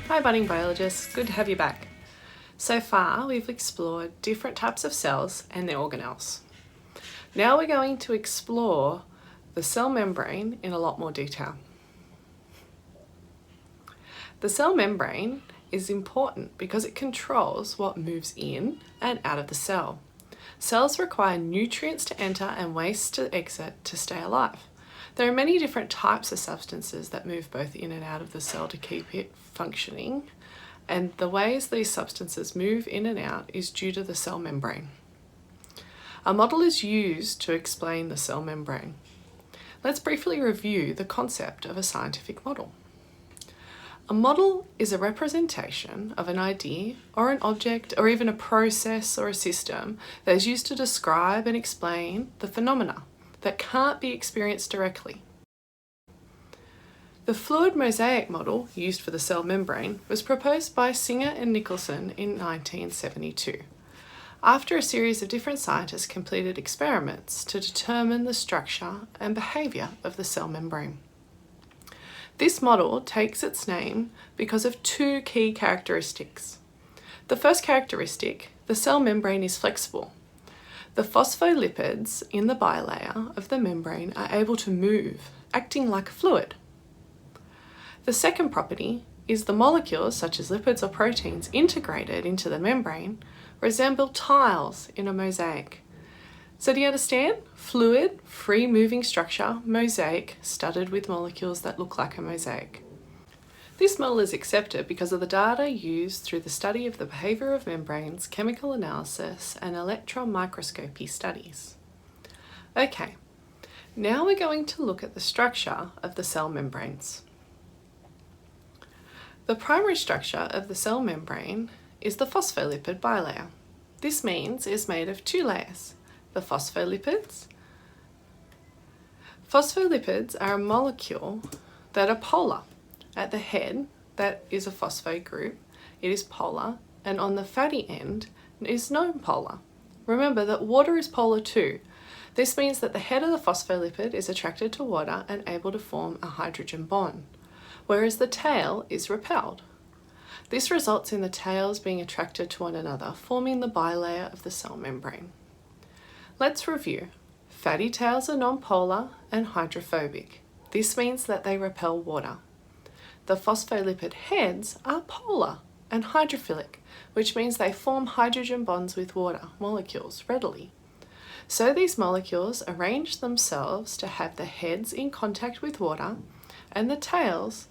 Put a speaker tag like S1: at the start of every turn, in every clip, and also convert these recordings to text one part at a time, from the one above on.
S1: Hi budding biologists, good to have you back. So far we've explored different types of cells and their organelles. Now we're going to explore the cell membrane in a lot more detail. The cell membrane is important because it controls what moves in and out of the cell. Cells require nutrients to enter and waste to exit to stay alive. There are many different types of substances that move both in and out of the cell to keep it functioning, and the ways these substances move in and out is due to the cell membrane. A model is used to explain the cell membrane. Let's briefly review the concept of a scientific model. A model is a representation of an idea or an object or even a process or a system that is used to describe and explain the phenomena that can't be experienced directly. The fluid Mosaic model used for the cell membrane was proposed by Singer and Nicholson in 1972, after a series of different scientists completed experiments to determine the structure and behaviour of the cell membrane. This model takes its name because of two key characteristics. The first characteristic, the cell membrane is flexible. The phospholipids in the bilayer of the membrane are able to move, acting like a fluid. The second property is the molecules, such as lipids or proteins integrated into the membrane, resemble tiles in a mosaic. So do you understand? Fluid, free-moving structure, mosaic, studded with molecules that look like a mosaic. This model is accepted because of the data used through the study of the behaviour of membranes, chemical analysis, and electron microscopy studies. Okay, now we're going to look at the structure of the cell membranes. The primary structure of the cell membrane is the phospholipid bilayer. This means it's made of two layers. The phospholipids. Phospholipids are a molecule that are polar. At the head, that is a phosphate group, it is polar, and on the fatty end is non-polar. Remember that water is polar too. This means that the head of the phospholipid is attracted to water and able to form a hydrogen bond, whereas the tail is repelled. This results in the tails being attracted to one another, forming the bilayer of the cell membrane. Let's review. Fatty tails are nonpolar and hydrophobic. This means that they repel water. The phospholipid heads are polar and hydrophilic, which means they form hydrogen bonds with water molecules readily. So these molecules arrange themselves to have the heads in contact with water and the tails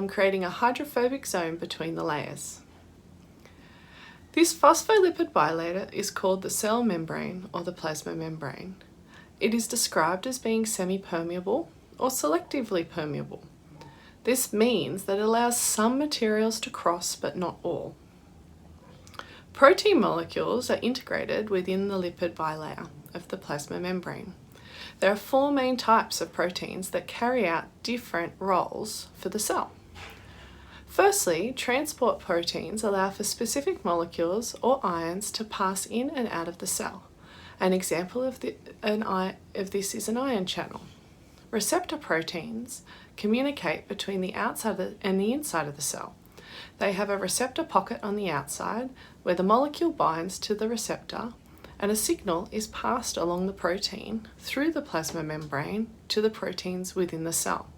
S1: creating a hydrophobic zone between the layers. This phospholipid bilayer is called the cell membrane or the plasma membrane. It is described as being semi-permeable or selectively permeable. This means that it allows some materials to cross but not all. Protein molecules are integrated within the lipid bilayer of the plasma membrane. There are four main types of proteins that carry out different roles for the cell. Firstly, transport proteins allow for specific molecules or ions to pass in and out of the cell. An example of this is an ion channel. Receptor proteins communicate between the outside and the inside of the cell. They have a receptor pocket on the outside where the molecule binds to the receptor and a signal is passed along the protein through the plasma membrane to the proteins within the cell.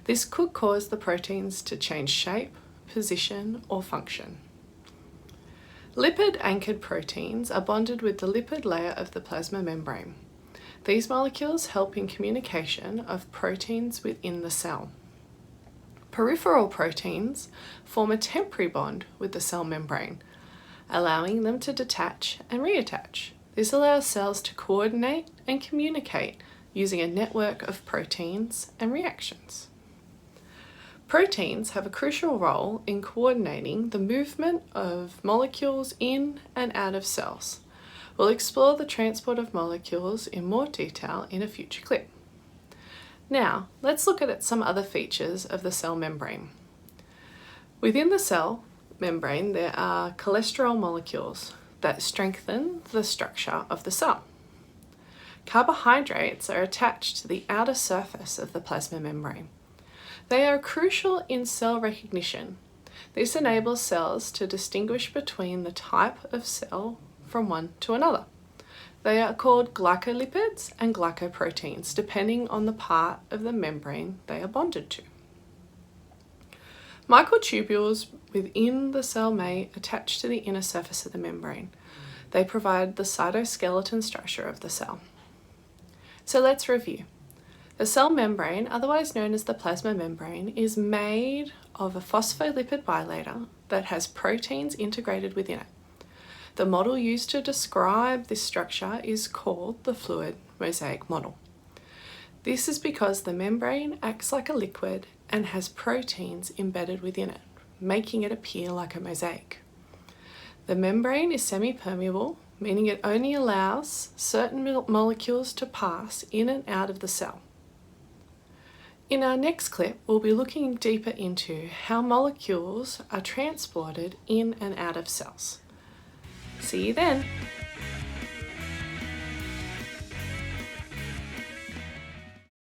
S1: This could cause the proteins to change shape, position, or function. Lipid-anchored proteins are bonded with the lipid layer of the plasma membrane. These molecules help in communication of proteins within the cell. Peripheral proteins form a temporary bond with the cell membrane, allowing them to detach and reattach. This allows cells to coordinate and communicate using a network of proteins and reactions. Proteins have a crucial role in coordinating the movement of molecules in and out of cells. We'll explore the transport of molecules in more detail in a future clip. Now, let's look at some other features of the cell membrane. Within the cell membrane, there are cholesterol molecules that strengthen the structure of the cell. Carbohydrates are attached to the outer surface of the plasma membrane. They are crucial in cell recognition. This enables cells to distinguish between the type of cell from one to another. They are called glycolipids and glycoproteins, depending on the part of the membrane they are bonded to. Microtubules within the cell may attach to the inner surface of the membrane. They provide the cytoskeleton structure of the cell. So let's review. The cell membrane, otherwise known as the plasma membrane, is made of a phospholipid bilayer that has proteins integrated within it. The model used to describe this structure is called the fluid mosaic model. This is because the membrane acts like a liquid and has proteins embedded within it, making it appear like a mosaic. The membrane is semi-permeable, meaning it only allows certain molecules to pass in and out of the cell. In our next clip, we'll be looking deeper into how molecules are transported in and out of cells. See you then!